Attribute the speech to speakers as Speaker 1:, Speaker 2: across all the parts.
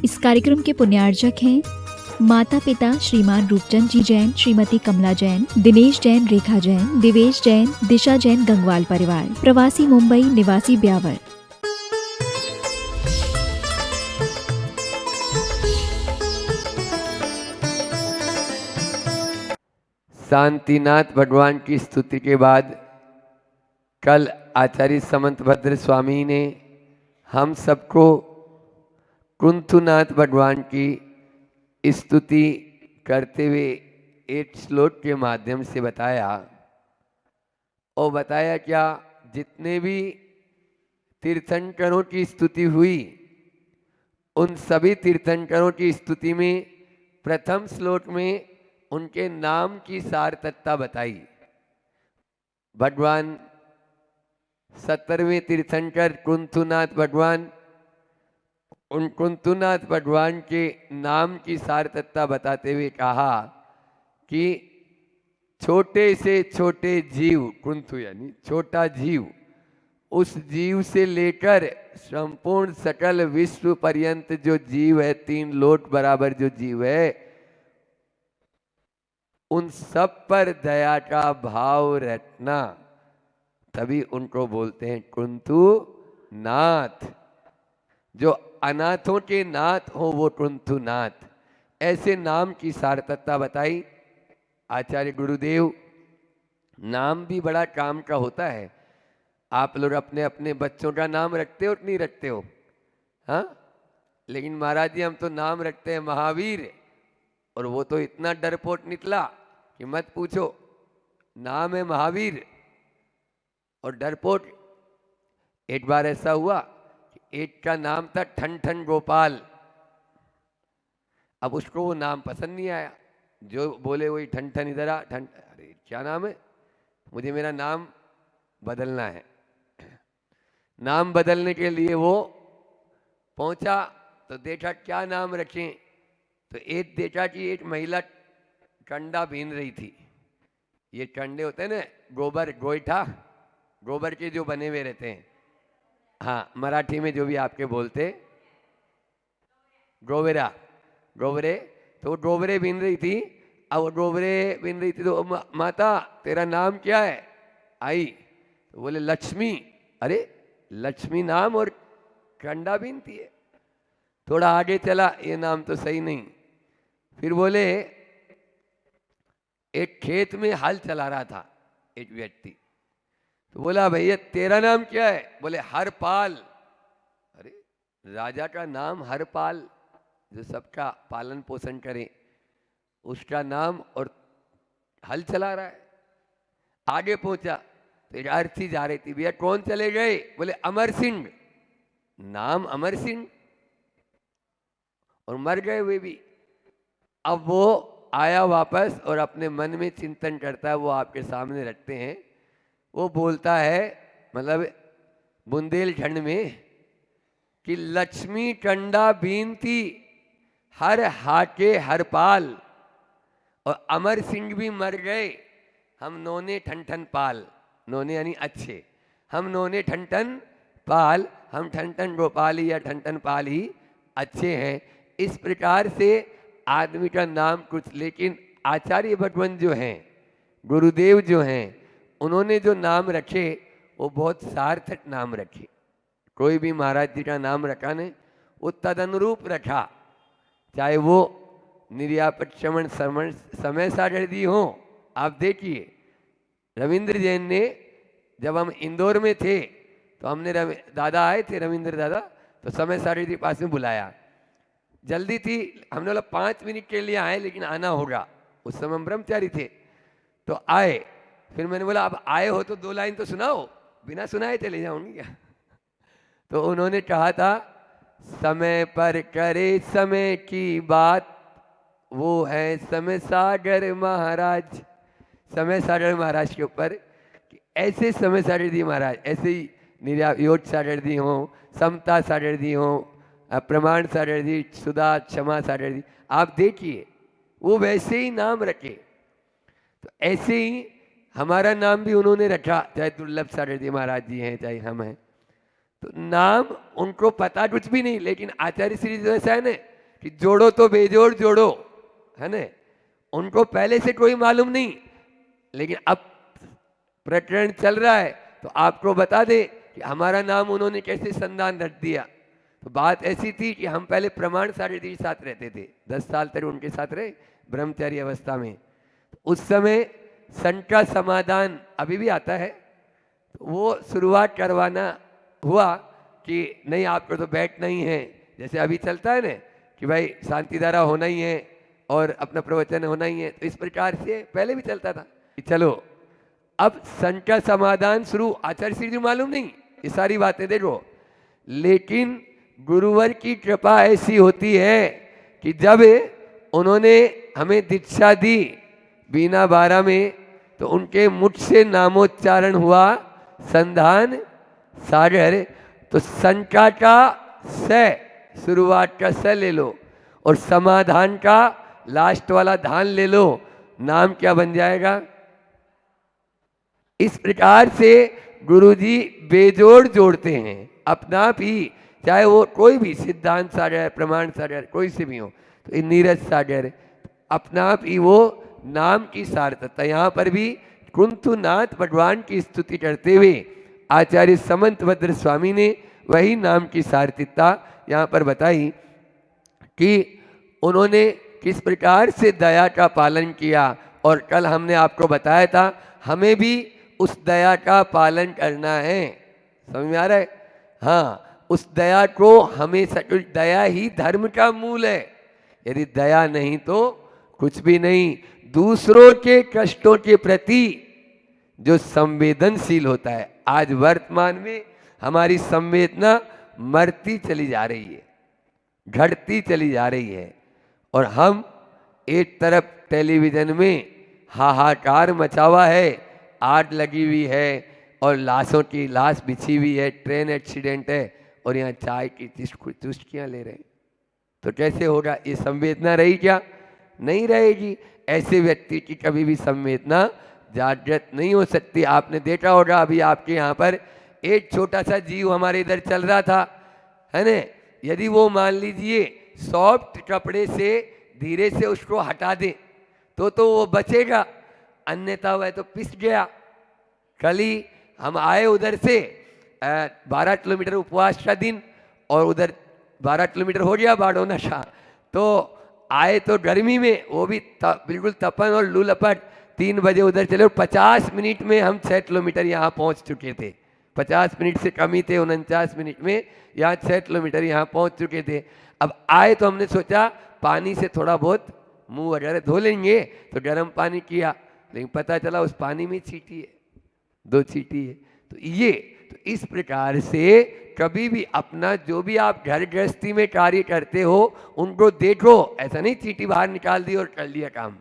Speaker 1: इस कार्यक्रम के पुण्यार्जक हैं माता पिता श्रीमान रूपचंद जी जैन, श्रीमती कमला जैन, दिनेश जैन, रेखा जैन, दिवेश जैन, दिशा जैन, गंगवाल परिवार, प्रवासी मुंबई, निवासी ब्यावर।
Speaker 2: शांतिनाथ भगवान की स्तुति के बाद कल आचार्य समंतभद्र स्वामी ने हम सबको कुंथुनाथ भगवान की स्तुति करते हुए एक श्लोक के माध्यम से बताया। और बताया क्या, जितने भी तीर्थंकरों की स्तुति हुई उन सभी तीर्थंकरों की स्तुति में प्रथम श्लोक में उनके नाम की सार्थकता बताई। भगवान 17वें तीर्थंकर कुंथुनाथ भगवान, उन कुंथुनाथ भगवान के नाम की सार्थकता बताते हुए कहा कि छोटे से छोटे जीव, कुंथु यानी छोटा जीव, उस जीव से लेकर संपूर्ण सकल विश्व पर्यंत जो जीव है, 3 लोक बराबर जो जीव है, उन सब पर दया का भाव रखना, तभी उनको बोलते हैं कुंतु नाथ। जो अनाथों के नाथ हो वो कुंतु नाथ। ऐसे नाम की सार्थकता बताई आचार्य गुरुदेव। नाम भी बड़ा काम का होता है। आप लोग अपने अपने बच्चों का नाम रखते हो कि नहीं रखते हो? हाँ, लेकिन महाराज जी हम तो नाम रखते हैं महावीर, और वो तो इतना डरपोक निकला कि मत पूछो। नाम है महावीर और डरपोक। एक बार ऐसा हुआ कि एक का नाम था ठन ठन गोपाल। अब उसको वो नाम पसंद नहीं आया, जो बोले वही ठन ठन इधर आ, ठन। अरे क्या नाम है, मुझे मेरा नाम बदलना है। नाम बदलने के लिए वो पहुंचा तो देखा क्या नाम रखें, तो एक देखा कि एक महिला कंडा बीन रही थी। ये कंडे होते हैं ना, गोबर, गोईठा, गोबर के जो बने हुए रहते हैं। हाँ, मराठी में जो भी आपके बोलते, गोबेरा, गोबरे। तो वो गोबरे बीन रही थी। अब वो गोबरे बीन रही थी तो माता तेरा नाम क्या है? आई तो बोले लक्ष्मी। अरे लक्ष्मी नाम और कंडा बीनती है। थोड़ा आगे चला, ये नाम तो सही नहीं। फिर बोले एक खेत में हल चला रहा था एक व्यक्ति, तो बोला भैया तेरा नाम क्या है? बोले हरपाल। अरे राजा का नाम हरपाल, जो सबका पालन पोषण करे, उसका नाम, और हल चला रहा है। आगे पहुंचा तो एक अर्थी जा रही थी, भैया कौन चले गए? बोले अमर सिंह। नाम अमर सिंह, और मर गए वे भी। अब वो आया वापस और अपने मन में चिंतन करता है, वो आपके सामने रखते हैं। वो बोलता है, मतलब बुंदेलखंड में, कि लक्ष्मी कंडा बीनती हर हाके हरपाल, और अमर सिंह भी मर गए, हम नोने ठन ठन पाल। नोने यानी अच्छे, हम नोने ठन ठन पाल, हम ठन ठन गोपाल या ठन ठन पाल ही अच्छे हैं। इस प्रकार से आदमी का नाम कुछ, लेकिन आचार्य भगवान जो हैं, गुरुदेव जो हैं, उन्होंने जो नाम रखे वो बहुत सार्थक नाम रखे। कोई भी महाराज जी का नाम रखा ने वो तदनुरूप रखा, चाहे वो निर्यापक श्रवण समय सागर जी हो। आप देखिए रविंद्र जैन ने, जब हम इंदौर में थे तो हमने दादा आए थे, रविंद्र दादा, तो समय सागर जी पास में बुलाया। जल्दी थी, हमने बोला 5 मिनट के लिए आए लेकिन आना होगा। उस समय हम ब्रह्मचारी थे तो आए। फिर मैंने बोला अब आए हो तो 2 लाइन तो सुनाओ, बिना सुनाए चले जाऊंगी क्या? तो उन्होंने कहा था, समय पर करे समय की बात, वो है समय सागर महाराज। समय सागर महाराज के ऊपर कि ऐसे समय सागर जी महाराज, ऐसे ही निर्योग सागर जी हों, समता सागर जी हों, प्रमाण सागर जी, सुधा क्षमा सागर जी, आप देखिए वो वैसे ही नाम रखे। तो ऐसे ही हमारा नाम भी उन्होंने रखा, चाहे दुर्लभ सागर जी महाराज जी हैं, चाहे हम हैं। तो नाम उनको पता कुछ भी नहीं, लेकिन आचार्य श्री जो ऐसा है ना कि जोड़ो तो बेजोड़ जोड़ो, है ना, उनको पहले से कोई मालूम नहीं, लेकिन अब प्रकरण चल रहा है तो आपको बता दे कि हमारा नाम उन्होंने कैसे संधान रख दिया। तो बात ऐसी थी कि हम पहले प्रमाण साढ़े जी साथ रहते थे, 10 साल तक उनके साथ रहे ब्रह्मचारी अवस्था में। उस समय संका समाधान अभी भी आता है, तो वो शुरुआत करवाना हुआ कि नहीं आपको तो बैठना ही है, जैसे अभी चलता है ना कि भाई शांति धारा होना ही है और अपना प्रवचन होना ही है, तो इस प्रकार से पहले भी चलता था कि चलो अब संका समाधान शुरू। आचार्य श्री जी मालूम नहीं ये सारी बातें देखो, लेकिन गुरुवर की कृपा ऐसी होती है कि जब उन्होंने हमें दीक्षा दी बीना 12 में, तो उनके मुख से नामोच्चारण हुआ संधान सागर। तो संका का स, शुरुआत का स ले लो और समाधान का लास्ट वाला धान ले लो, नाम क्या बन जाएगा। इस प्रकार से गुरुजी बेजोड़ जोड़ते हैं अपना आप ही, चाहे वो कोई भी सिद्धांत सागर प्रमाण सागर कोई से भी हो, तो नीरज सागर अपना आप ही वो नाम की सार्थकता। यहाँ पर भी कुंतुनाथ भगवान की स्तुति करते हुए आचार्य समंतभद्र स्वामी ने वही नाम की सार्थकता यहाँ पर बताई कि उन्होंने किस प्रकार से दया का पालन किया। और कल हमने आपको बताया था हमें भी उस दया का पालन करना है, समझ में आ रहा है। हाँ, उस दया को हमें दया ही धर्म का मूल है, यदि दया नहीं तो कुछ भी नहीं। दूसरों के कष्टों के प्रति जो संवेदनशील होता है, आज वर्तमान में हमारी संवेदना मरती चली जा रही है, घटती चली जा रही है, और हम एक तरफ टेलीविजन में हाहाकार मचा हुआ है, आग लगी हुई है और लाशों की लाश बिछी हुई है, ट्रेन एक्सीडेंट है, और यहाँ चाय की चुस्कियाँ ले रहे हैं, तो कैसे होगा। ये संवेदना रही क्या? नहीं रहेगी। ऐसे व्यक्ति की कभी भी संवेदना जागृत नहीं हो सकती। आपने देखा होगा अभी आपके यहाँ पर एक छोटा सा जीव हमारे इधर चल रहा था, है ना, यदि वो मान लीजिए सॉफ्ट कपड़े से धीरे से उसको हटा दे तो वो बचेगा, अन्यथा वह तो पिस गया। कल ही हम आए उधर से 12 किलोमीटर उपवास का दिन, और उधर 12 किलोमीटर हो गया बाड़ो नशा, तो आए तो गर्मी में, वो भी बिल्कुल तपन और लू लपट। 3 बजे उधर चले और 50 मिनट में हम 6 किलोमीटर यहाँ पहुँच चुके थे। 50 मिनट से कम ही थे, 49 मिनट में यहाँ 6 किलोमीटर यहाँ पहुँच चुके थे। अब आए तो हमने सोचा पानी से थोड़ा बहुत मुंह वगैरह धो लेंगे, तो गर्म पानी किया, लेकिन पता चला उस पानी में चींटी है, 2 चींटी है। तो इस प्रकार से कभी भी अपना जो भी आप घर गृहस्थी में कार्य करते हो उनको देखो, ऐसा नहीं चींटी बाहर निकाल दी और कर लिया काम।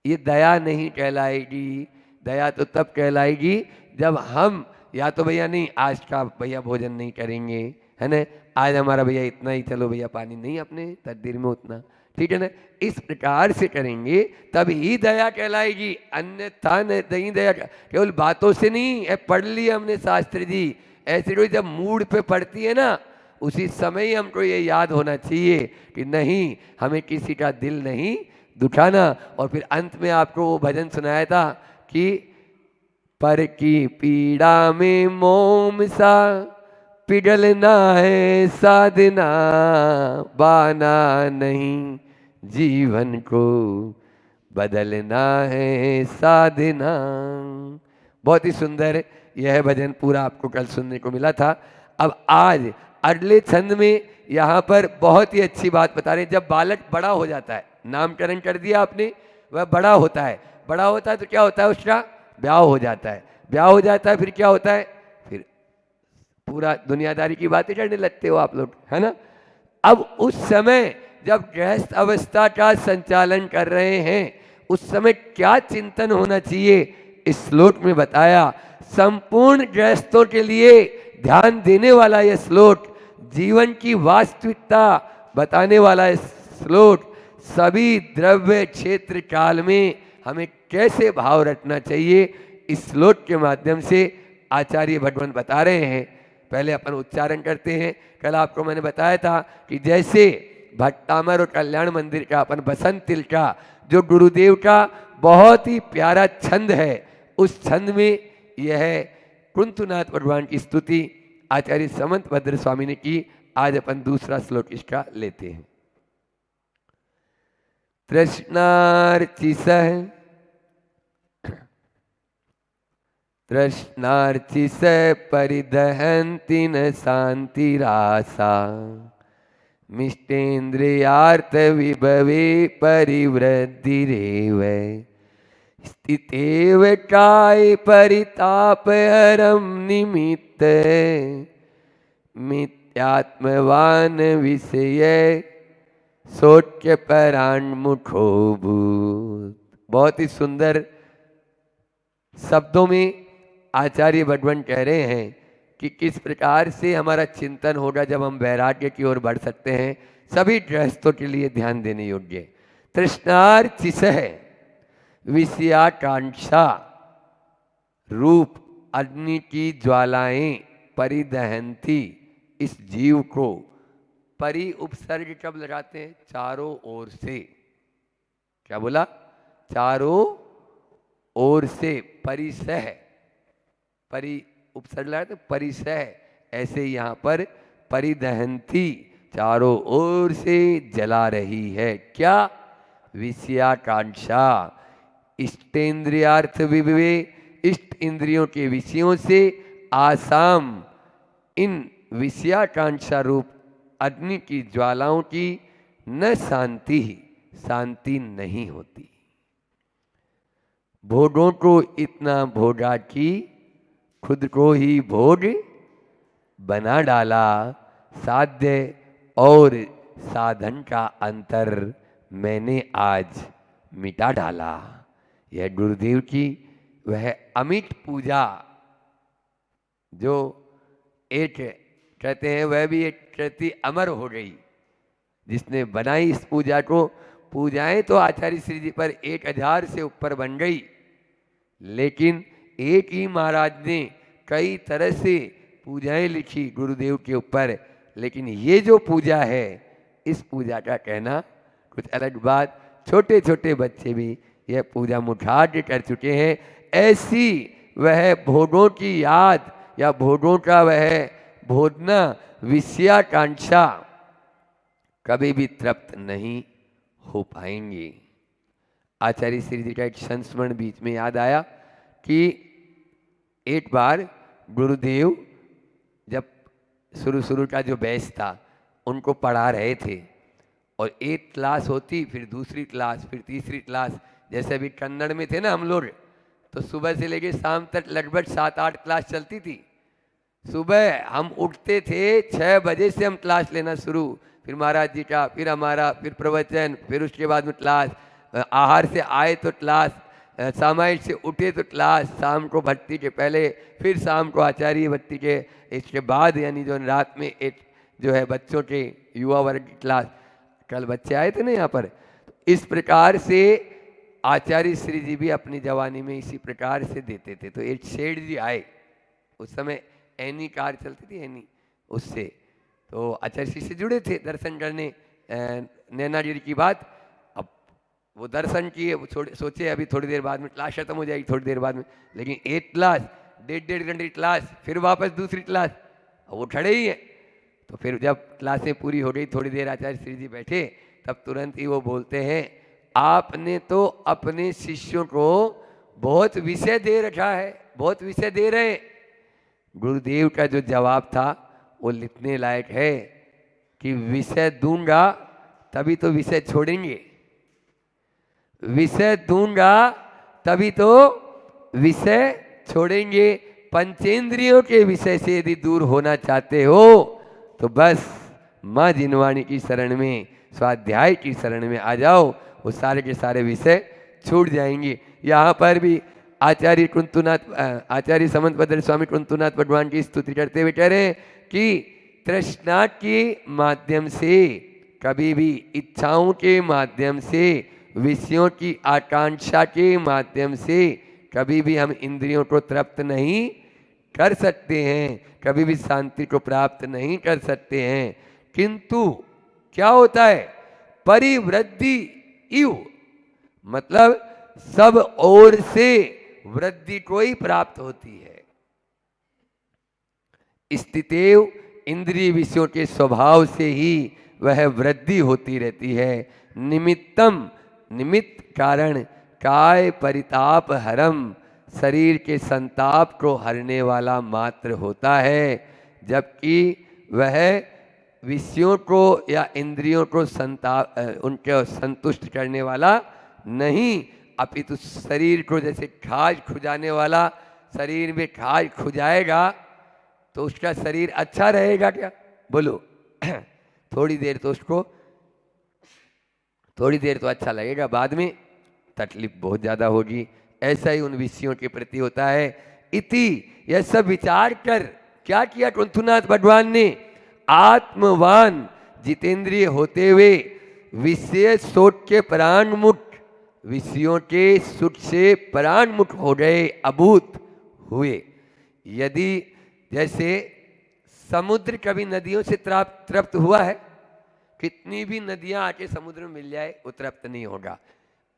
Speaker 2: ये दया नहीं कहलाएगी। दया तो तब कहलाएगी जब हम या तो भैया नहीं आज का भैया भोजन नहीं करेंगे, है ना, आज हमारा भैया इतना ही, चलो भैया पानी नहीं अपने तकदीर में उतना, ठीक है ना, इस प्रकार से करेंगे तब ही दया कहलाएगी। अन्यथा नहीं दया, केवल बातों से नहीं, पढ़ लिया हमने शास्त्र जी, ऐसे कोई जब मूड पे पड़ती है ना, उसी समय ही हमको ये याद होना चाहिए कि नहीं, हमें किसी का दिल नहीं दुखाना। और फिर अंत में आपको वो भजन सुनाया था कि पर की पीड़ा में मोम सा पिघलना है साधना, बाना नहीं जीवन को बदलना है साधना। बहुत ही सुंदर यह भजन पूरा आपको कल सुनने को मिला था। अब आज अगले छंद में यहाँ पर बहुत ही अच्छी बात बता रहे हैं। जब बालक बड़ा हो जाता है, नामकरण कर दिया आपने, वह बड़ा होता है, बड़ा होता है तो क्या होता है, उसका ब्याह हो जाता है, ब्याह हो जाता है, फिर क्या होता है, फिर पूरा दुनियादारी की बातें करने लगते हो आप लोग, है ना। अब उस समय जब गृहस्थ अवस्था का संचालन कर रहे हैं, उस समय क्या चिंतन होना चाहिए, इस श्लोक में बताया। संपूर्ण गृहस्थों के लिए ध्यान देने वाला यह श्लोक, जीवन की वास्तविकता बताने वाला यह श्लोक, सभी द्रव्य क्षेत्र काल में हमें कैसे भाव रखना चाहिए, इस श्लोक के माध्यम से आचार्य भगवान बता रहे हैं। पहले अपन उच्चारण करते हैं। कल आपको मैंने बताया था कि जैसे भट्टामर और कल्याण मंदिर का अपन बसंत तिल का जो गुरुदेव का बहुत ही प्यारा छंद है, उस छंद में यह कुंतुनाथ भगवान की स्तुति आचार्य समंत भद्र स्वामी ने की। आज अपन दूसरा श्लोक इसका लेते हैं। तृष्णार्चिसः तृष्णार्चिस परिदहन्ति न शान्तिरासा मिष्टेन्द्रियार्थ विभवे परिवृद्धिरेव स्थितेव काय परितापहरं निमित्त मिथ्यात्मवान विषय सोच्य परान्मुखो भूत। बहुत ही सुंदर शब्दों में आचार्य भगवान कह रहे हैं कि किस प्रकार से हमारा चिंतन होगा जब हम वैराग्य की ओर बढ़ सकते हैं। सभी गृहस्थों के लिए ध्यान देने योग्य। तृष्णार्चिसः विषयाकांक्षा रूप अग्नि की ज्वालाएं परिदहंती इस जीव को। परि उपसर्ग कब लगाते हैं? चारों ओर से। क्या बोला? चारों ओर से। परिसह, परि उपसर्ग लगाते परिसह, ऐसे यहाँ पर परिदहंती चारों ओर से जला रही है। क्या? विषयाकांक्षा। इष्टेन्द्रियार्थ विभवे, इष्ट इंद्रियों के विषयों से आसाम, इन विषयाकांक्षा रूप अग्नि की ज्वालाओं की न शांति, शांति नहीं होती। भोगों को इतना भोगा कि खुद को ही भोग बना डाला। साध्य और साधन का अंतर मैंने आज मिटा डाला। यह गुरुदेव की वह अमिट पूजा जो एक कहते हैं, वह भी एक कृति अमर हो गई। जिसने बनाई इस पूजा को, पूजाएं तो आचार्य श्री जी पर 1000 से ऊपर बन गई, लेकिन एक ही महाराज ने कई तरह से पूजाएं लिखी गुरुदेव के ऊपर। लेकिन ये जो पूजा है, इस पूजा का कहना कुछ अलग बात। छोटे छोटे बच्चे भी यह पूजा मुठाढ़ कर चुके हैं। ऐसी वह भोगों की याद या भोगों का वह भोगना, विषयाकांक्षा कभी भी तृप्त नहीं हो पाएंगे। आचार्य श्री जी का एक संस्मरण बीच में याद आया कि एक बार गुरुदेव जब शुरू का जो बैच था उनको पढ़ा रहे थे, और एक क्लास होती, फिर दूसरी क्लास, फिर तीसरी क्लास। जैसे अभी कन्नड़ में थे ना हम लोग, तो सुबह से लेकर शाम तक लगभग 7-8 क्लास चलती थी। सुबह हम उठते थे 6 बजे से हम क्लास लेना शुरू, फिर महाराज जी का, फिर हमारा, फिर प्रवचन, फिर उसके बाद में क्लास। आहार से आए तो क्लास, सामायिक से उठे तो क्लास, शाम को भक्ति के पहले, फिर शाम को आचार्य भक्ति के, इसके बाद यानी जो रात में एक जो है बच्चों के युवा वर्ग की क्लास। कल बच्चे आए थे ना यहाँ पर। तो इस प्रकार से आचार्य श्री जी भी अपनी जवानी में इसी प्रकार से देते थे। तो एक शेठ जी आए, उस समय एनी कार चलती थी, एनी, उससे तो आचार्य श्री से जुड़े थे दर्शन करने। नैनागिरी की बात, अब वो दर्शन किए, वो सोचे अभी थोड़ी देर बाद में क्लास खत्म हो जाएगी, थोड़ी देर बाद में, लेकिन एक क्लास, 1.5 घंटे की क्लास, फिर वापस दूसरी क्लास, वो खड़े ही है। तो फिर जब क्लासें पूरी हो गई, थोड़ी देर आचार्य श्री जी बैठे, तब तुरंत ही वो बोलते हैं, आपने तो अपने शिष्यों को बहुत विषय दे रखा है, बहुत विषय दे रहे हैं। गुरुदेव का जो जवाब था वो लिखने लायक है कि विषय दूंगा तभी तो विषय छोड़ेंगे, विषय दूंगा तभी तो विषय छोड़ेंगे। पंचेंद्रियों के विषय से यदि दूर होना चाहते हो तो बस माँ जिनवाणी की शरण में, स्वाध्याय की शरण में आ जाओ, वो सारे के सारे विषय छूट जाएंगे। यहाँ पर भी आचार्य कुंतुनाथ, आचार्य समंत भद्र स्वामी कुंतुनाथ भगवान की स्तुति करते हुए कह रहे हैं कि तृष्णा के माध्यम से, कभी भी इच्छाओं के माध्यम से, विषयों की आकांक्षा के माध्यम से कभी भी हम इंद्रियों को तृप्त नहीं कर सकते हैं, कभी भी शांति को प्राप्त नहीं कर सकते हैं। किंतु क्या होता है, परिवृद्धि इव, मतलब सब ओर से वृद्धि को ही प्राप्त होती है। स्थितेव, इंद्रिय विषयों के स्वभाव से ही वह वृद्धि होती रहती है। निमित्तम, निमित्त कारण, काय परिताप हरम, शरीर के संताप को हरने वाला मात्र होता है, जबकि वह विषयों को या इंद्रियों को उनके संतुष्ट करने वाला नहीं, अपितु शरीर को जैसे खाज खुजाने वाला, शरीर में खाज खुजाएगा तो उसका शरीर अच्छा रहेगा क्या? बोलो थोड़ी देर तो अच्छा लगेगा, बाद में तकलीफ बहुत ज़्यादा होगी। ऐसा ही उन विषयों के प्रति होता है। इति, यह सब विचार कर क्या किया कुंथुनाथ भगवान ने, आत्मवान जितेंद्रिय होते हुए विषय सोच के परांगमुख, विषयों के सुख से परांगमुख हो गए, अभूत हुए। यदि जैसे समुद्र कभी नदियों से तृप्त हुआ है? कितनी भी नदियां आके समुद्र में मिल जाए वो तृप्त नहीं होगा।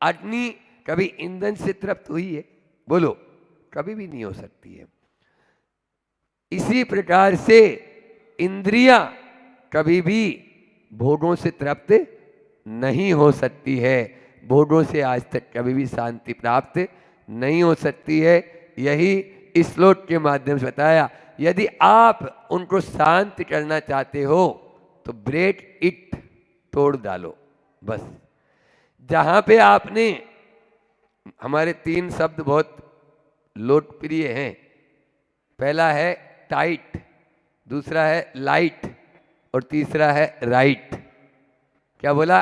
Speaker 2: अग्नि कभी ईंधन से तृप्त हुई है? बोलो, कभी भी नहीं हो सकती है। इसी प्रकार से इंद्रियां कभी भी भोगों से तृप्त नहीं हो सकती है, भोगों से आज तक कभी भी शांति प्राप्त नहीं हो सकती है। यही इस श्लोक के माध्यम से बताया। यदि आप उनको शांत करना चाहते हो तो ब्रेक इट, तोड़ डालो बस। जहाँ पे आपने, हमारे 3 शब्द बहुत लोकप्रिय हैं, पहला है टाइट, दूसरा है लाइट और तीसरा है राइट। क्या बोला?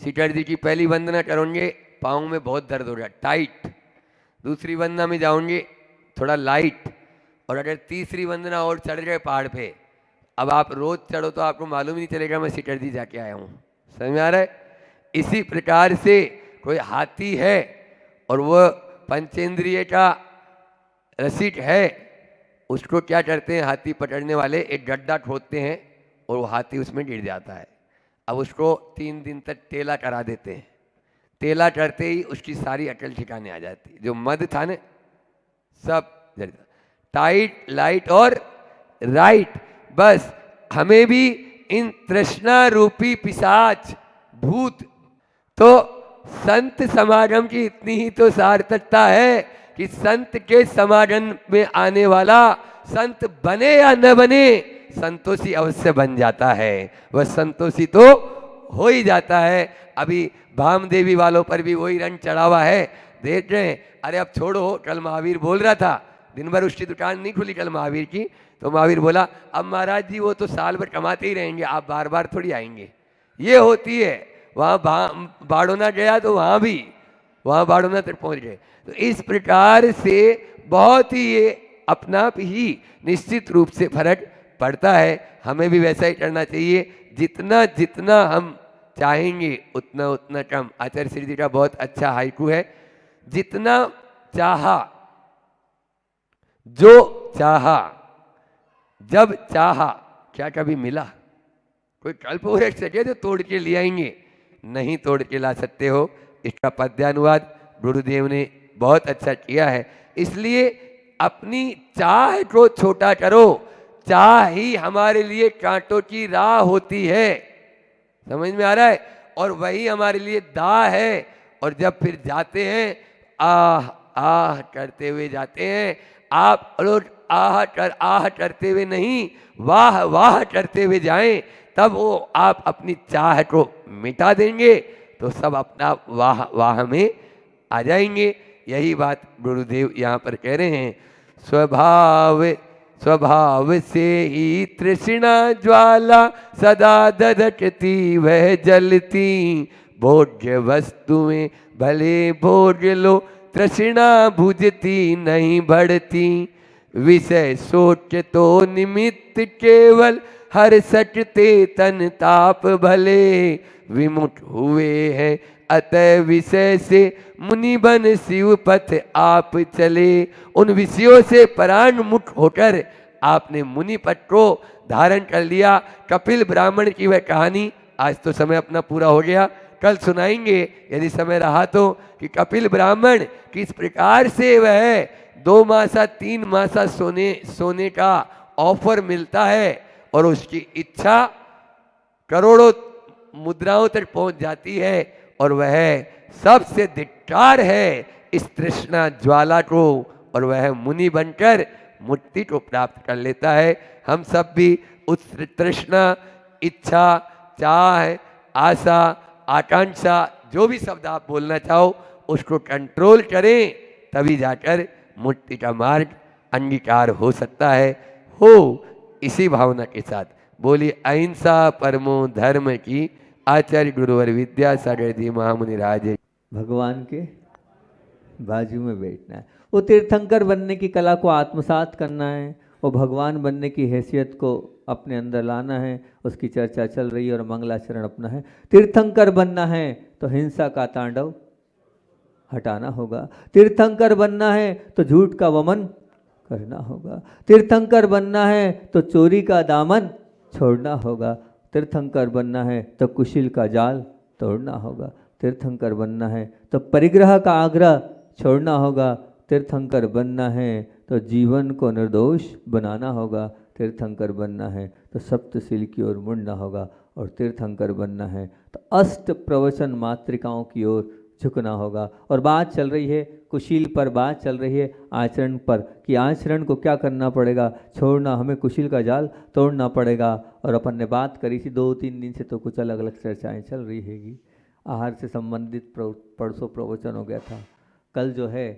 Speaker 2: सीकर जी की पहली वंदना करोगे पाँव में बहुत दर्द होगा, टाइट। दूसरी वंदना में जाओगे थोड़ा लाइट, और अगर तीसरी वंदना और चढ़ गए पहाड़ पे, अब आप रोज चढ़ो तो आपको मालूम ही नहीं चलेगा मैं सीकर जी जाके आया हूँ। समझ में आ रहा है? इसी प्रकार से कोई हाथी है और वह पंचेंद्रिय का रसिक है, उसको क्या करते हैं हाथी पकड़ने वाले, एक गड्ढा खोदते हैं और वो हाथी उसमें गिर जाता है। अब उसको 3 दिन तक टेला करा देते हैं। टेला करते ही उसकी सारी अकल ठिकाने आ जाती, जो मद था ना सब जड़ता। टाइट, लाइट और राइट, बस हमें भी इन तृष्णा रूपी पिशाच भूत, तो संत समागम की इतनी ही तो सार्थकता है कि संत के समागम में आने वाला संत बने या न बने, संतोषी अवश्य बन जाता है। वह संतोषी तो हो ही जाता है। अभी भामदेवी वालों पर भी वही रंग चढ़ा हुआ है, देख रहे हैं। अरे अब छोड़ो, कल महावीर बोल रहा था, दिन भर उसकी दुकान नहीं खुली कल महावीर की, तो महावीर बोला अब महाराज जी वो तो साल भर कमाते ही रहेंगे, आप बार बार थोड़ी आएंगे। ये होती है। वहाँ बाड़ोना गया तो वहाँ बाड़ोना तक पहुँच गए। तो इस प्रकार से बहुत ही ये अपना ही निश्चित रूप से फर्क पड़ता है। हमें भी वैसा ही करना चाहिए। जितना जितना हम चाहेंगे उतना उतना कम। आचार्य श्री जी का बहुत अच्छा हाइकू है, जितना चाहा, जो चाहा, जब चाहा, क्या कभी मिला? कोई कल्प हो सके तो तोड़ के ले आएंगे, नहीं तोड़ के ला सकते हो। इसका पद्यानुवाद गुरुदेव ने बहुत अच्छा किया है। इसलिए अपनी चाह को छोटा करो। चाह ही हमारे लिए कांटों की राह होती है, समझ में आ रहा है? और वही हमारे लिए दाह है। और जब फिर जाते हैं आह आह करते हुए जाते हैं। आप लोग आह करते हुए नहीं, वाह वाह करते हुए जाएं, तब वो आप अपनी चाह को मिटा देंगे तो सब अपना वाह वाह में आ जाएंगे। यही बात गुरुदेव यहाँ पर कह रहे हैं। स्वभाव से ही तृष्णा ज्वाला सदा दधकती वह जलती, भोग्य वस्तुएं भले भोग लो तृष्णा बुझती नहीं बढ़ती, विषय सोच तो निमित्त केवल हर सकते तन ताप भले, विमुख हुए हैं अतः विषय से मुनि बन शिव पथ आप चले। उन विषयों से परान्मुख होकर आपने मुनि पथ को धारण कर लिया। कपिल ब्राह्मण की वह कहानी आज तो समय अपना पूरा हो गया, कल सुनाएंगे यदि समय रहा तो, कि कपिल ब्राह्मण किस प्रकार से वह 2 मासा 3 मासा सोने का ऑफर मिलता है और उसकी इच्छा करोड़ों मुद्राओं तक पहुंच जाती है और वह सबसे धिक्कार है इस तृष्णा ज्वाला को, और वह मुनि बनकर मुक्ति को प्राप्त कर लेता है। हम सब भी उस तृष्णा, इच्छा, चाह, आशा, आकांक्षा, जो भी शब्द आप बोलना चाहो उसको कंट्रोल करें, तभी जाकर मुक्ति का मार्ग अंगीकार हो सकता है। हो इसी भावना के साथ बोली अहिंसा परमो धर्म की, आचार्य गुरुवर विद्यासागर जी महामुनि राजे।
Speaker 3: भगवान के बाजू में बैठना है, वो तीर्थंकर बनने की कला को आत्मसात करना है, वो भगवान बनने की हैसियत को अपने अंदर लाना है, उसकी चर्चा चल रही है और मंगलाचरण अपना है। तीर्थंकर बनना है तो हिंसा का तांडव हटाना होगा, तीर्थंकर बनना है तो झूठ का वमन करना होगा, तीर्थंकर बनना है तो चोरी का दामन छोड़ना होगा, तीर्थंकर बनना है तो कुशील का जाल तोड़ना होगा, तीर्थंकर बनना है तो परिग्रह का आग्रह छोड़ना होगा, तीर्थंकर बनना है तो जीवन को निर्दोष बनाना होगा, तीर्थंकर बनना है तो सप्तशील की ओर मुड़ना होगा, और तीर्थंकर बनना है तो अष्ट प्रवचन मातृकाओं की ओर झुकना होगा। और बात चल रही है कुशील पर, बात चल रही है आचरण पर, कि आचरण को क्या करना पड़ेगा, छोड़ना, हमें कुशील का जाल तोड़ना पड़ेगा। और अपन ने बात करी थी 2-3 दिन से, तो कुछ अलग अलग चर्चाएं चल रही हैगी। आहार से संबंधित परसों प्रवचन हो गया था, कल जो है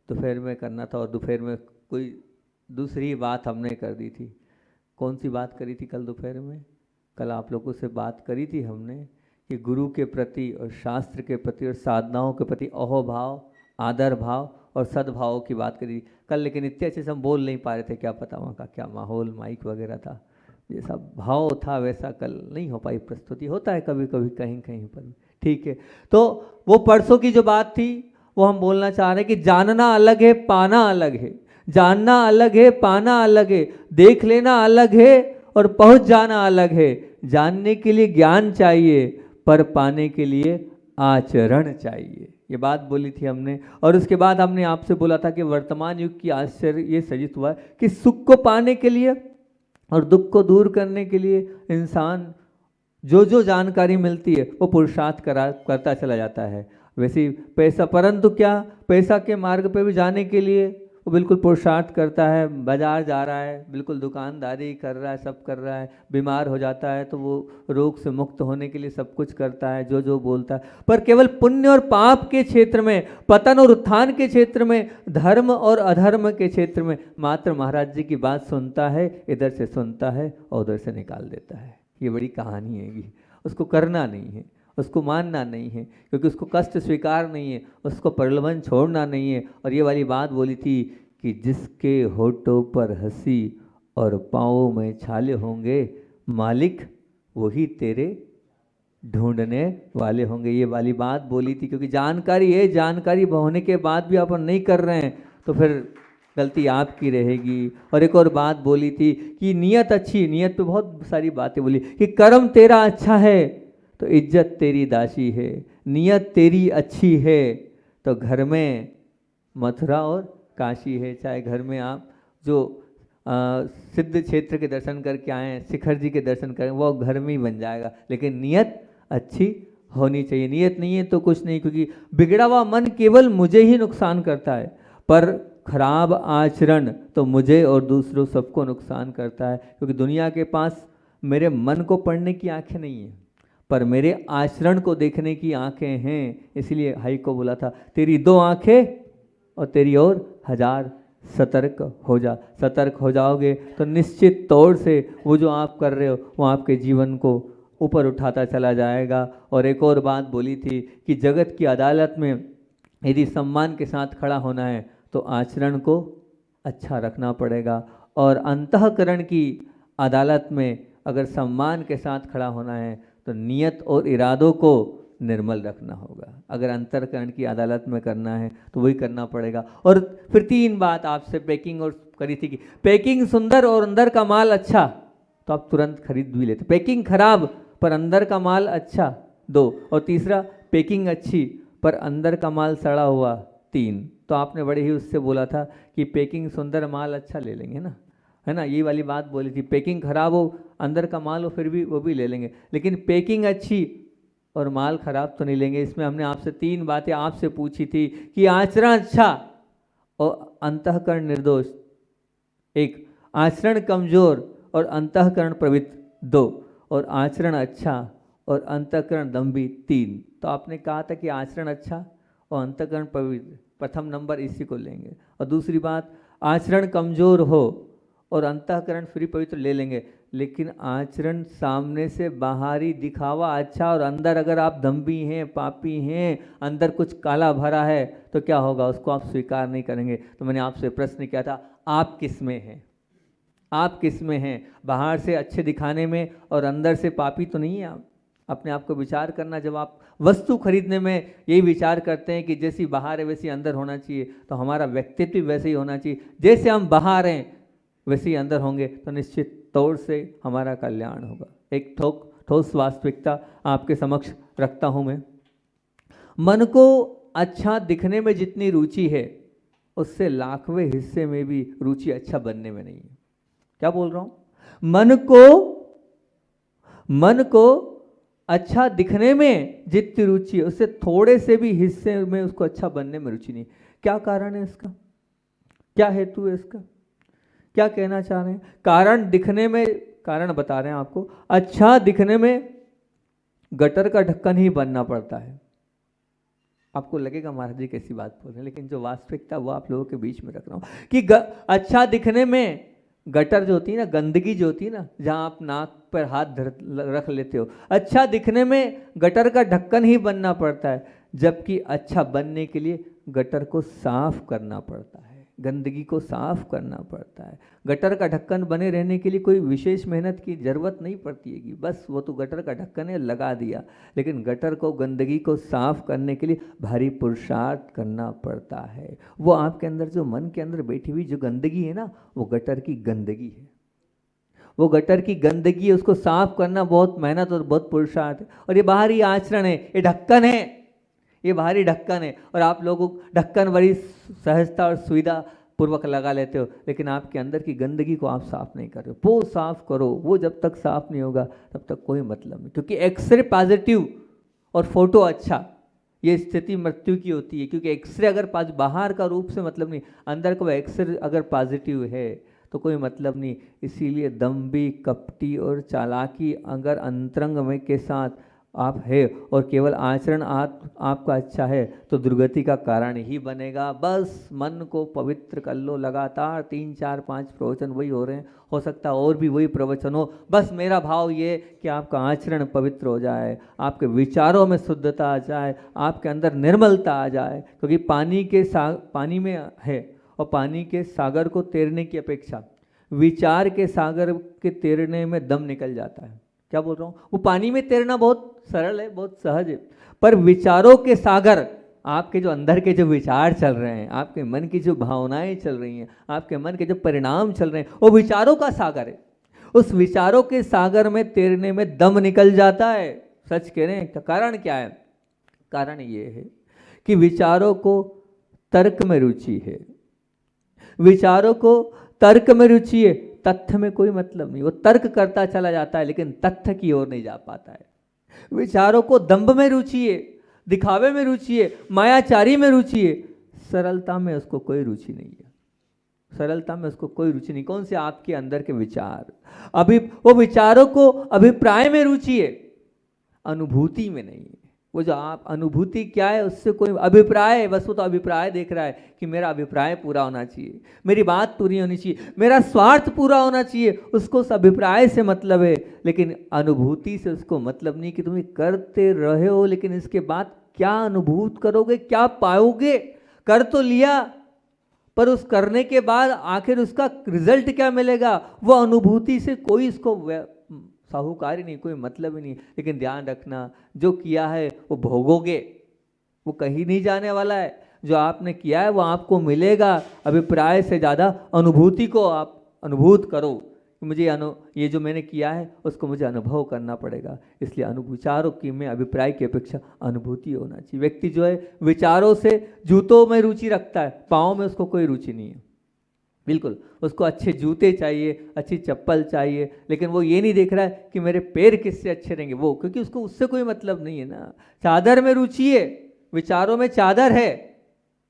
Speaker 3: दोपहर में करना था, और दोपहर में कोई दूसरी बात हमने कर दी थी। कौन सी बात करी थी कल दोपहर में? कल आप लोगों से बात करी थी हमने कि गुरु के प्रति और शास्त्र के प्रति और साधनाओं के प्रति अहोभाव, आदर भाव और सद्भाव की बात करी कल, लेकिन इतने अच्छे से हम बोल नहीं पा रहे थे, क्या पता वहाँ का क्या माहौल, माइक वगैरह था, जैसा भाव था वैसा कल नहीं हो पाई प्रस्तुति। होता है कभी कभी कहीं कहीं पर, ठीक है। तो वो परसों की जो बात थी वो हम बोलना चाह रहे हैं कि जानना अलग है, पाना अलग है। जानना अलग है, पाना अलग है, देख लेना अलग है और पहुंच जाना अलग है। जानने के लिए ज्ञान चाहिए, पर पाने के लिए आचरण चाहिए, ये बात बोली थी हमने। और उसके बाद हमने आपसे बोला था कि वर्तमान युग की आश्चर्य ये सजित हुआ है कि सुख को पाने के लिए और दुख को दूर करने के लिए इंसान जो जो जानकारी मिलती है वो पुरुषार्थ करता चला जाता है। वैसे ही पैसा, परंतु क्या पैसा के मार्ग पे भी जाने के लिए वो बिल्कुल पुरुषार्थ करता है, बाजार जा रहा है, बिल्कुल दुकानदारी कर रहा है, सब कर रहा है, बीमार हो जाता है तो वो रोग से मुक्त होने के लिए सब कुछ करता है, जो जो बोलता है। पर केवल पुण्य और पाप के क्षेत्र में, पतन और उत्थान के क्षेत्र में, धर्म और अधर्म के क्षेत्र में मात्र महाराज जी की बात सुनता है, इधर से सुनता है और उधर से निकाल देता है। ये बड़ी कहानी है, उसको करना नहीं है, उसको मानना नहीं है, क्योंकि उसको कष्ट स्वीकार नहीं है, उसको प्रलोभन छोड़ना नहीं है। और ये वाली बात बोली थी कि जिसके होठों पर हंसी और पाँवों में छाले होंगे, मालिक वही तेरे ढूंढने वाले होंगे, ये वाली बात बोली थी। क्योंकि जानकारी है, जानकारी होने के बाद भी अपन नहीं कर रहे हैं तो फिर गलती आपकी रहेगी। और एक और बात बोली थी कि नियत अच्छी, नियत पे बहुत सारी बातें बोली कि कर्म तेरा अच्छा है तो इज्जत तेरी दासी है, नियत तेरी अच्छी है तो घर में मथुरा और काशी है। चाहे घर में आप जो सिद्ध क्षेत्र के दर्शन करके आए, शिखर जी के दर्शन करें, वो घर में ही बन जाएगा, लेकिन नियत अच्छी होनी चाहिए। नियत नहीं है तो कुछ नहीं, क्योंकि बिगड़ा हुआ मन केवल मुझे ही नुकसान करता है, पर खराब आचरण तो मुझे और दूसरों सबको नुकसान करता है। क्योंकि दुनिया के पास मेरे मन को पढ़ने की आंखें नहीं है, पर मेरे आचरण को देखने की आंखें हैं। इसलिए भाई को बोला था, तेरी 2 आंखें और तेरी और 1000 सतर्क हो जा। सतर्क हो जाओगे तो निश्चित तौर से वो जो आप कर रहे हो वो आपके जीवन को ऊपर उठाता चला जाएगा। और एक और बात बोली थी कि जगत की अदालत में यदि सम्मान के साथ खड़ा होना है तो आचरण को अच्छा रखना पड़ेगा, और अंतःकरण की अदालत में अगर सम्मान के साथ खड़ा होना है तो नियत और इरादों को निर्मल रखना होगा। अगर अंतःकरण की अदालत में करना है तो वही करना पड़ेगा। और फिर 3 बात आपसे पैकिंग और करी थी कि पैकिंग सुंदर और अंदर का माल अच्छा तो आप तुरंत खरीद भी लेते, पैकिंग खराब पर अंदर का माल अच्छा 2, और तीसरा पैकिंग अच्छी पर अंदर का माल सड़ा हुआ 3। तो आपने बड़े ही उससे बोला था कि पैकिंग सुंदर माल अच्छा ले लेंगे ना, है ना, ये वाली बात बोली थी। पैकिंग खराब हो अंदर का माल हो फिर भी वो भी ले लेंगे, लेकिन पैकिंग अच्छी और माल खराब तो नहीं लेंगे। इसमें हमने आपसे 3 बातें आपसे पूछी थी कि आचरण अच्छा और अंतःकरण निर्दोष 1, आचरण कमजोर और अंतःकरण पवित्र 2, और आचरण अच्छा और अंतःकरण दम्भी 3। तो आपने कहा था कि आचरण अच्छा और अंतःकरण पवित्र, प्रथम नंबर इसी को लेंगे। और दूसरी बात, आचरण कमजोर हो और अंतःकरण फिर पवित्र ले लेंगे, लेकिन आचरण सामने से बाहरी दिखावा अच्छा और अंदर अगर आप दम्भी हैं, पापी हैं, अंदर कुछ काला भरा है तो क्या होगा, उसको आप स्वीकार नहीं करेंगे। तो मैंने आपसे प्रश्न किया था, आप किस में हैं? आप किस में हैं? बाहर से अच्छे दिखाने में और अंदर से पापी तो नहीं है आप? अपने आप को विचार करना। जब आप वस्तु खरीदने में यही विचार करते हैं कि जैसी बाहर है वैसी अंदर होना चाहिए, तो हमारा व्यक्तित्व वैसे ही होना चाहिए। जैसे हम बाहर हैं वैसे ही अंदर होंगे तो निश्चित तौर से हमारा कल्याण होगा। एक ठोस वास्तविकता आपके समक्ष रखता हूं मैं। मन को अच्छा दिखने में जितनी रुचि है उससे लाखवें हिस्से में भी रुचि अच्छा बनने में नहीं है। क्या बोल रहा हूं? मन को अच्छा दिखने में जितनी रुचि है उससे थोड़े से भी हिस्से में उसको अच्छा बनने में रुचि नहीं। क्या कारण है इसका? क्या हेतु है इसका? क्या कहना चाह रहे हैं? कारण दिखने में, कारण बता रहे हैं आपको। अच्छा दिखने में गटर का ढक्कन ही बनना पड़ता है। आपको लगेगा महाराज जी कैसी बात बोल रहे हैं, लेकिन जो वास्तविकता वो आप लोगों के बीच में रख रहा हूं कि अच्छा दिखने में गटर जो होती है ना, गंदगी जो होती है ना, जहां आप नाक पर हाथ रख लेते हो, अच्छा दिखने में गटर का ढक्कन ही बनना पड़ता है, जबकि अच्छा बनने के लिए गटर को साफ करना पड़ता है, गंदगी को साफ करना पड़ता है। गटर का ढक्कन बने रहने के लिए कोई विशेष मेहनत की जरूरत नहीं पड़ती है कि बस वो तो गटर का ढक्कन है लगा दिया, लेकिन गटर को, गंदगी को साफ करने के लिए भारी पुरुषार्थ करना पड़ता है। वो आपके अंदर जो मन के अंदर बैठी हुई जो गंदगी है ना, वो गटर की गंदगी है, वो गटर की गंदगी है, उसको साफ करना बहुत मेहनत और बहुत पुरुषार्थ है। और ये बाहरी आचरण है, ये ढक्कन है, ये बाहरी ढक्कन है, और आप लोगों ढक्कन बड़ी सहजता और सुविधा पूर्वक लगा लेते हो, लेकिन आपके अंदर की गंदगी को आप साफ नहीं कर रहे हो। वो साफ करो, वो जब तक साफ नहीं होगा तब तक कोई मतलब नहीं। क्योंकि एक्सरे पॉजिटिव और फोटो अच्छा, ये स्थिति मृत्यु की होती है। क्योंकि एक्सरे अगर बाहर का रूप से मतलब नहीं, अंदर का एक्सरे अगर पॉजिटिव है तो कोई मतलब नहीं। इसीलिए दम्भी, कपटी और चालाकी अगर अंतरंग में के साथ आप है और केवल आचरण आपका अच्छा है तो दुर्गति का कारण ही बनेगा। बस मन को पवित्र कर लो। लगातार 3, 4, 5 प्रवचन वही हो रहे हैं, हो सकता है और भी वही प्रवचन हो। बस मेरा भाव ये कि आपका आचरण पवित्र हो जाए, आपके विचारों में शुद्धता आ जाए, आपके अंदर निर्मलता आ जाए। क्योंकि पानी में है, और पानी के सागर को तैरने की अपेक्षा विचार के सागर के तैरने में दम निकल जाता है। क्या बोल रहा हूँ? वो पानी में तैरना बहुत सरल है, बहुत सहज है, पर विचारों के सागर, आपके जो अंदर के जो विचार चल रहे हैं, आपके मन की जो भावनाएं चल रही हैं, आपके मन के जो परिणाम चल रहे हैं, वो विचारों का सागर है। उस विचारों के सागर में तैरने में दम निकल जाता है। सच कह रहे हैं। कारण क्या है? कारण ये है कि विचारों को तर्क में रुचि है, विचारों को तर्क में रुचि है, तथ्य में कोई मतलब नहीं। वो तर्क करता चला जाता है लेकिन तथ्य की ओर नहीं जा पाता है। विचारों को दंभ में रुचि है, दिखावे में रुचि है, मायाचारी में रुचि है, सरलता में उसको कोई रुचि नहीं है। सरलता में उसको कोई रुचि नहीं। कौन से? आपके अंदर के विचार। वो विचारों को अभिप्राय में रुचि है, अनुभूति में नहीं है। वो जो आप अनुभूति क्या है, उससे कोई अभिप्राय है, बस वो तो अभिप्राय देख रहा है कि मेरा अभिप्राय पूरा होना चाहिए, मेरी बात पूरी होनी चाहिए, मेरा स्वार्थ पूरा होना चाहिए, उसको उस अभिप्राय से मतलब है। लेकिन अनुभूति से उसको मतलब नहीं कि तुम करते रहे हो, लेकिन इसके बाद क्या अनुभूत करोगे, क्या पाओगे। कर तो लिया, पर उस करने के बाद आखिर उसका रिजल्ट क्या मिलेगा, वो अनुभूति से कोई इसको साहूकार ही नहीं, कोई मतलब ही नहीं। लेकिन ध्यान रखना, जो किया है वो भोगोगे, वो कहीं नहीं जाने वाला है। जो आपने किया है वो आपको मिलेगा। अभिप्राय से ज़्यादा अनुभूति को आप अनुभूत करो कि मुझे ये जो मैंने किया है उसको मुझे अनुभव करना पड़ेगा। इसलिए विचारों की में अभिप्राय की अपेक्षा अनुभूति होना चाहिए। व्यक्ति जो है विचारों से जूतों में रुचि रखता है, पाँव में उसको कोई रुचि नहीं है। बिल्कुल, उसको अच्छे जूते चाहिए, अच्छी चप्पल चाहिए, लेकिन वो ये नहीं देख रहा है कि मेरे पैर किससे अच्छे रहेंगे, वो, क्योंकि उसको उससे कोई मतलब नहीं है ना। चादर में रुचि है, विचारों में चादर है,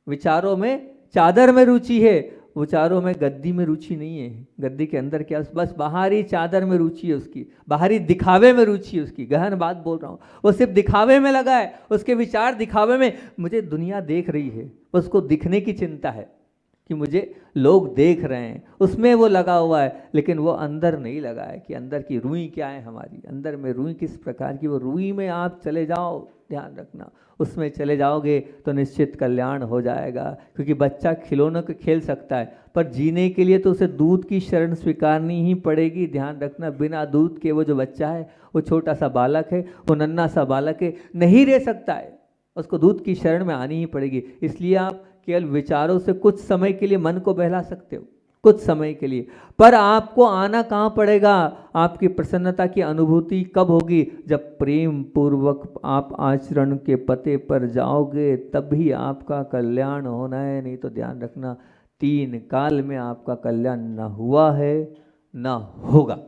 Speaker 3: विचारों में चादर में रुचि है, विचारों में गद्दी में रुचि नहीं है। गद्दी के अंदर क्या, बस बाहरी चादर में रुचि है उसकी, बाहरी दिखावे में रुचि है उसकी। गहन बात बोल रहा हूँ, वो सिर्फ दिखावे में लगा है, उसके विचार दिखावे में, मुझे दुनिया देख रही है, उसको दिखने की चिंता है कि मुझे लोग देख रहे हैं, उसमें वो लगा हुआ है। लेकिन वो अंदर नहीं लगा है कि अंदर की रूई क्या है हमारी, अंदर में रूई किस प्रकार की। वो रूई में आप चले जाओ, ध्यान रखना, उसमें चले जाओगे तो निश्चित कल्याण हो जाएगा। क्योंकि बच्चा खिलौनों के खेल सकता है, पर जीने के लिए तो उसे दूध की शरण स्वीकारनी ही पड़ेगी। ध्यान रखना, बिना दूध के वो जो बच्चा है, वो छोटा सा बालक है, वो नन्हा सा बालक है, नहीं रह सकता है, उसको दूध की शरण में आनी ही पड़ेगी। इसलिए आप केवल विचारों से कुछ समय के लिए मन को बहला सकते हो, कुछ समय के लिए, पर आपको आना कहाँ पड़ेगा। आपकी प्रसन्नता की अनुभूति कब होगी, जब प्रेम पूर्वक आप आचरण के पते पर जाओगे, तभी आपका कल्याण होना है। नहीं तो ध्यान रखना, 3 काल में आपका कल्याण न हुआ है न होगा।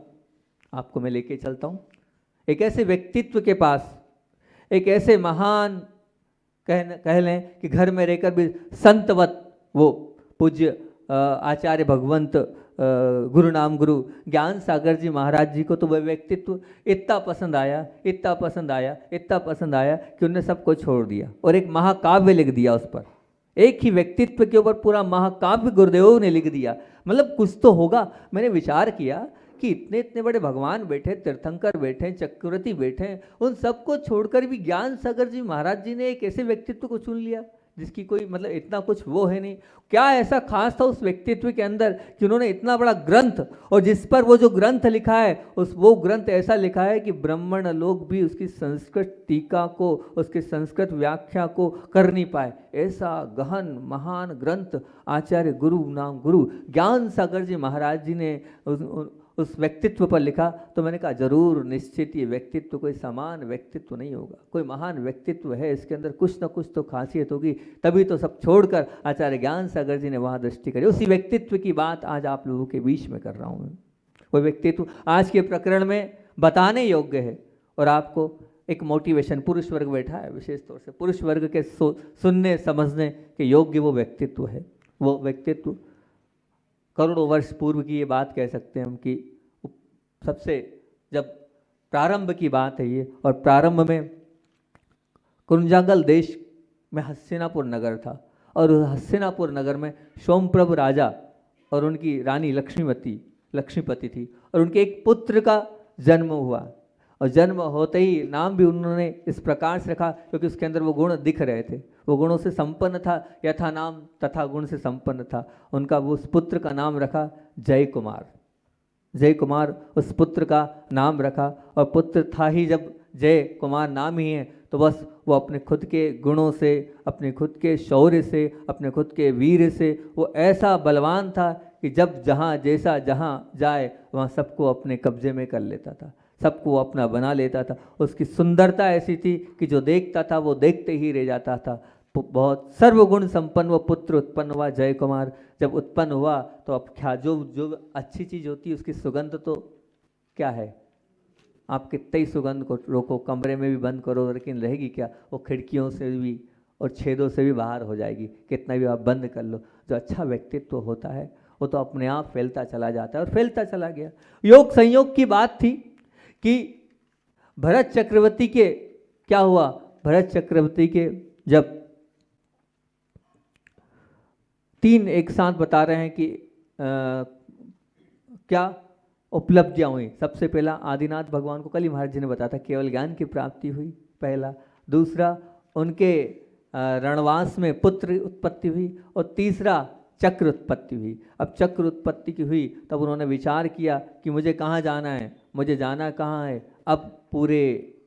Speaker 3: आपको मैं लेके चलता हूँ एक ऐसे व्यक्तित्व के पास, एक ऐसे महान कह लें कि घर में रहकर भी संतवत, वो पूज्य आचार्य भगवंत गुरु नाम गुरु ज्ञान सागर जी महाराज जी को तो वह व्यक्तित्व इतना पसंद आया, इतना पसंद आया, इतना पसंद आया कि उन्होंने सबको छोड़ दिया और एक महाकाव्य लिख दिया उस पर। एक ही व्यक्तित्व के ऊपर पूरा महाकाव्य गुरुदेव ने लिख दिया। मतलब कुछ तो होगा। मैंने विचार किया कि इतने इतने बड़े भगवान बैठे, तीर्थंकर बैठे, चक्रवर्ती बैठे, उन सबको छोड़कर भी ज्ञान सागर जी महाराज जी ने एक ऐसे व्यक्तित्व को चुन लिया जिसकी कोई मतलब इतना कुछ वो है नहीं। क्या ऐसा खास था उस व्यक्तित्व के अंदर कि उन्होंने इतना बड़ा ग्रंथ, और जिस पर वो जो ग्रंथ लिखा है वो ग्रंथ ऐसा लिखा है कि ब्राह्मण लोग भी उसकी संस्कृत टीका को, उसके संस्कृत व्याख्या को कर नहीं पाए। ऐसा गहन महान ग्रंथ आचार्य गुरु नाम गुरु ज्ञान सागर जी महाराज जी ने उस व्यक्तित्व पर लिखा। तो मैंने कहा जरूर निश्चित ये व्यक्तित्व कोई समान व्यक्तित्व नहीं होगा, कोई महान व्यक्तित्व है, इसके अंदर कुछ ना कुछ तो खासियत होगी, तभी तो सब छोड़कर आचार्य ज्ञान सागर जी ने वहाँ दृष्टि करी। उसी व्यक्तित्व की बात आज आप लोगों के बीच में कर रहा हूँ। वो व्यक्तित्व आज के प्रकरण में बताने योग्य है और आपको एक मोटिवेशन, पुरुष वर्ग बैठा है विशेष तौर से, पुरुष वर्ग के सुनने समझने के योग्य वो व्यक्तित्व है। वो व्यक्तित्व करोड़ों वर्ष पूर्व की ये बात कह सकते हैं हम कि सबसे जब प्रारंभ की बात है ये, और प्रारंभ में कुंजांगल देश में हस्तिनापुर नगर था और हस्तिनापुर नगर में सोमप्रभ राजा और उनकी रानी लक्ष्मीपति थी और उनके एक पुत्र का जन्म हुआ। और जन्म होते ही नाम भी उन्होंने इस प्रकार से रखा क्योंकि उसके अंदर वो गुण दिख रहे थे, वो गुणों से संपन्न था, यथा नाम तथा गुण से संपन्न था। उनका वो उस पुत्र का नाम रखा जय कुमार। जय कुमार उस पुत्र का नाम रखा, और पुत्र था ही जब जय कुमार नाम ही है तो बस वो अपने खुद के गुणों से, अपने खुद के शौर्य से, अपने खुद के वीर से वो ऐसा बलवान था कि जब जहाँ जैसा जहाँ जाए वहाँ सबको अपने कब्जे में कर लेता था, सबको अपना बना लेता था। उसकी सुंदरता ऐसी थी कि जो देखता था वो देखते ही रह जाता था। बहुत सर्वगुण संपन्न वो पुत्र उत्पन्न हुआ जय कुमार। जब उत्पन्न हुआ तो अब क्या, जो अच्छी चीज़ होती है उसकी सुगंध तो क्या है, आप कितने ही सुगंध को रोको, कमरे में भी बंद करो, लेकिन रहेगी क्या, वो खिड़कियों से भी और छेदों से भी बाहर हो जाएगी, कितना भी आप बंद कर लो। जो अच्छा व्यक्तित्व होता है वो तो अपने आप फैलता चला जाता है और फैलता चला गया। योग संयोग की बात थी कि भरत चक्रवर्ती के क्या हुआ, भरत चक्रवर्ती के जब 3 एक साथ बता रहे हैं कि क्या उपलब्धियां हुई। सबसे पहला आदिनाथ भगवान को कल ही महाराज जी ने बताया था, केवल ज्ञान की प्राप्ति हुई पहला। दूसरा उनके रणवास में पुत्र उत्पत्ति हुई, और तीसरा चक्र उत्पत्ति हुई। अब चक्र उत्पत्ति की हुई तब उन्होंने विचार किया कि मुझे कहाँ जाना है, मुझे जाना कहाँ है। अब पूरे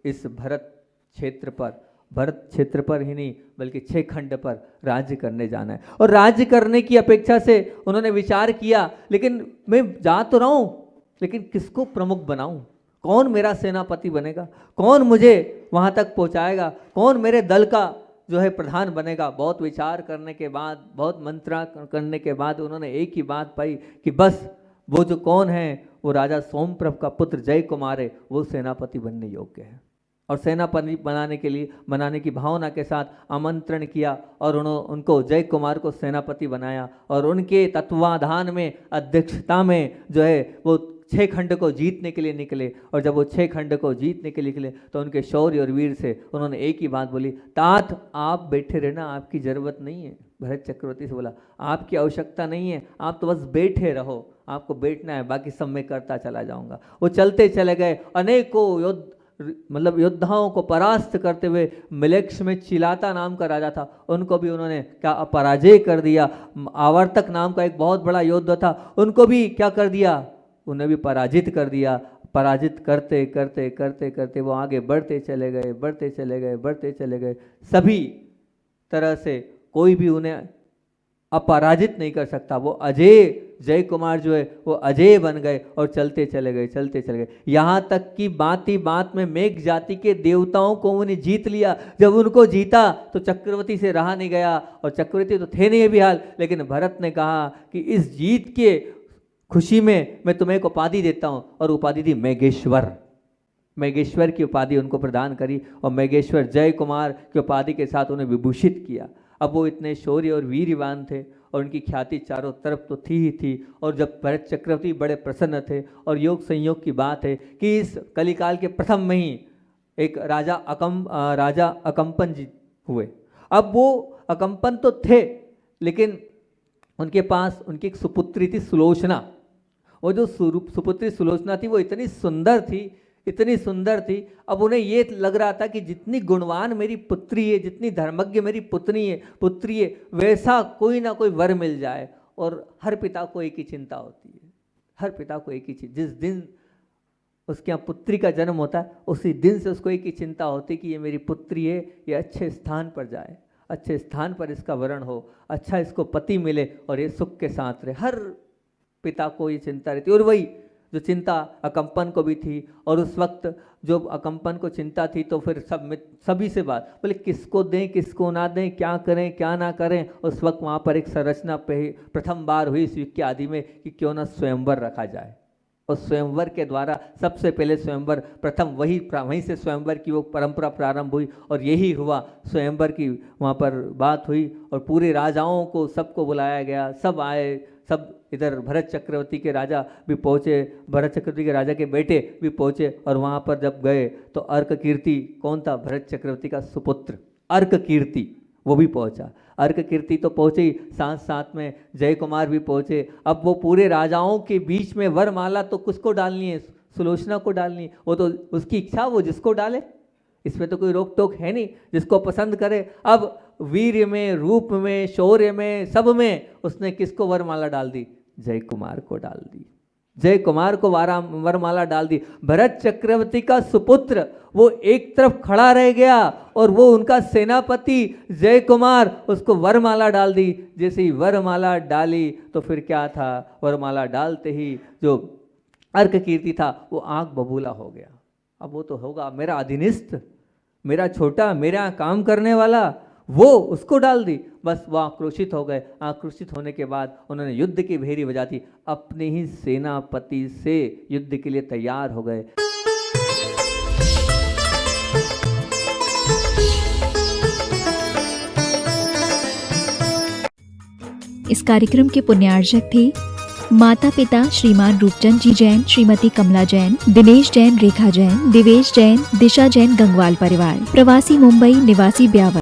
Speaker 3: इस भरत क्षेत्र पर ही नहीं बल्कि 6 खंड पर राज्य करने जाना है। और राज्य करने की अपेक्षा से उन्होंने विचार किया, लेकिन मैं जा तो रहा हूँ, लेकिन किसको प्रमुख बनाऊं, कौन मेरा सेनापति बनेगा, कौन मुझे वहाँ तक पहुँचाएगा, कौन मेरे दल का जो है प्रधान बनेगा। बहुत विचार करने के बाद, बहुत मंत्रणा करने के बाद उन्होंने एक ही बात पाई कि बस वो जो कौन है वो राजा सोमप्रभ का पुत्र जय कुमार है, वो सेनापति बनने योग्य है। और सेनापति बनाने की भावना के साथ आमंत्रण किया और उनको जय कुमार को सेनापति बनाया। और उनके तत्वाधान में, अध्यक्षता में जो है वो 6 खंड को जीतने के लिए निकले। और जब वो 6 खंड को जीतने के लिए निकले तो उनके शौर्य और वीर से उन्होंने एक ही बात बोली, तात आप बैठे रहना, आपकी ज़रूरत नहीं है। भरत चक्रवर्ती से बोला, आपकी आवश्यकता नहीं है, आप तो बस बैठे रहो, आपको बैठना है, बाकी सब मैं करता चला जाऊंगा। वो चलते चले गए, अनेकों योद्धाओं को परास्त करते हुए मिलेक्ष में चिलाता नाम का राजा था, उनको भी उन्होंने क्या पराजय कर दिया। आवर्तक नाम का एक बहुत बड़ा योद्धा था, उनको भी क्या कर दिया, उन्हें भी पराजित कर दिया। पराजित करते करते करते करते वो आगे बढ़ते चले गए। सभी तरह से कोई भी उन्हें अपराजित नहीं कर सकता। वो अजय जय कुमार जो है वो अजय बन गए और चलते चले गए। यहाँ तक कि बात ही बात में मेघ जाति के देवताओं को उन्हें जीत लिया। जब उनको जीता तो चक्रवर्ती से रहा नहीं गया, और चक्रवर्ती तो थे नहीं भी हाल, लेकिन भरत ने कहा कि इस जीत के खुशी में मैं तुम्हें एक उपाधि देता हूँ, और उपाधि दी मेघेश्वर की उपाधि उनको प्रदान करी, और मेघेश्वर जय कुमार की उपाधि के साथ उन्हें विभूषित किया। अब वो इतने शौर्य और वीरवान थे और उनकी ख्याति चारों तरफ तो थी ही थी। और जब भरत चक्रवर्ती बड़े प्रसन्न थे, और योग संयोग की बात है कि इस कलिकाल के प्रथम में ही एक राजा अकम्पन जी हुए। अब वो अकम्पन तो थे, लेकिन उनके पास उनकी एक सुपुत्री थी सुलोचना। वो जो सुपुत्री सुलोचना थी वो इतनी सुंदर थी। अब उन्हें ये लग रहा था कि जितनी गुणवान मेरी पुत्री है, जितनी धर्मज्ञ मेरी पुत्री है, वैसा कोई ना कोई वर मिल जाए। और हर पिता को एक ही चिंता होती है, जिस दिन उसके यहाँ पुत्री का जन्म होता है उसी दिन से उसको एक ही चिंता होती है कि ये मेरी पुत्री है, ये अच्छे स्थान पर जाए, अच्छे स्थान पर इसका वरण हो, अच्छा इसको पति मिले और ये सुख के साथ रहे। हर पिता को ये चिंता रहती है। और वही जो चिंता अकम्पन को भी थी। और उस वक्त जो अकम्पन को चिंता थी तो फिर सभी से बात बोले, किसको दें किसको ना दें, क्या करें क्या ना करें। उस वक्त वहाँ पर एक संरचना प्रथम बार हुई इस युग के आदि में कि क्यों ना स्वयंवर रखा जाए। और स्वयंवर के द्वारा सबसे पहले स्वयंवर प्रथम वहीं से स्वयंवर की वो परंपरा प्रारंभ हुई। और यही हुआ, स्वयंवर की वहाँ पर बात हुई और पूरे राजाओं को सबको बुलाया गया, सब आए, सब इधर भरत चक्रवर्ती के राजा भी पहुँचे, भरत चक्रवर्ती के राजा के बेटे भी पहुँचे। और वहाँ पर जब गए तो अर्ककीर्ति कौन था, भरत चक्रवर्ती का सुपुत्र अर्ककीर्ति, वो भी पहुँचा। अर्ककीर्ति तो पहुँचे ही, साथ साथ में जय कुमार भी पहुँचे। अब वो पूरे राजाओं के बीच में वरमाला तो किसको डालनी है, सुलोचना को डालनी है। वो तो उसकी इच्छा, वो जिसको डाले, इसमें तो कोई रोक टोक है नहीं, जिसको पसंद करे। अब वीर्य में, रूप में, शौर्य में, सब में उसने किसको वरमाला डाल दी, जय कुमार को डाल दी, जय कुमार को वरमाला डाल दी। भरत चक्रवर्ती का सुपुत्र वो एक तरफ खड़ा रह गया और वो उनका सेनापति जय कुमार उसको वरमाला डाल दी। जैसे ही वरमाला डाली तो फिर क्या था, वरमाला डालते ही जो अर्ककीर्ति था वो आंख बबूला हो गया। अब वो तो होगा मेरा अधीनस्थ, मेरा छोटा, मेरा काम करने वाला, वो उसको डाल दी। बस वो आक्रोशित हो गए। आक्रोशित होने के बाद उन्होंने युद्ध की भेरी बजा दी, अपने ही सेनापति से युद्ध के लिए तैयार हो गए।
Speaker 1: इस कार्यक्रम के पुण्यार्चक थे माता पिता श्रीमान रूपचंद जी जैन, श्रीमती कमला जैन, दिनेश जैन, रेखा जैन, दिवेश जैन, दिशा जैन, गंगवाल परिवार, प्रवासी मुंबई, निवासी ब्यावर।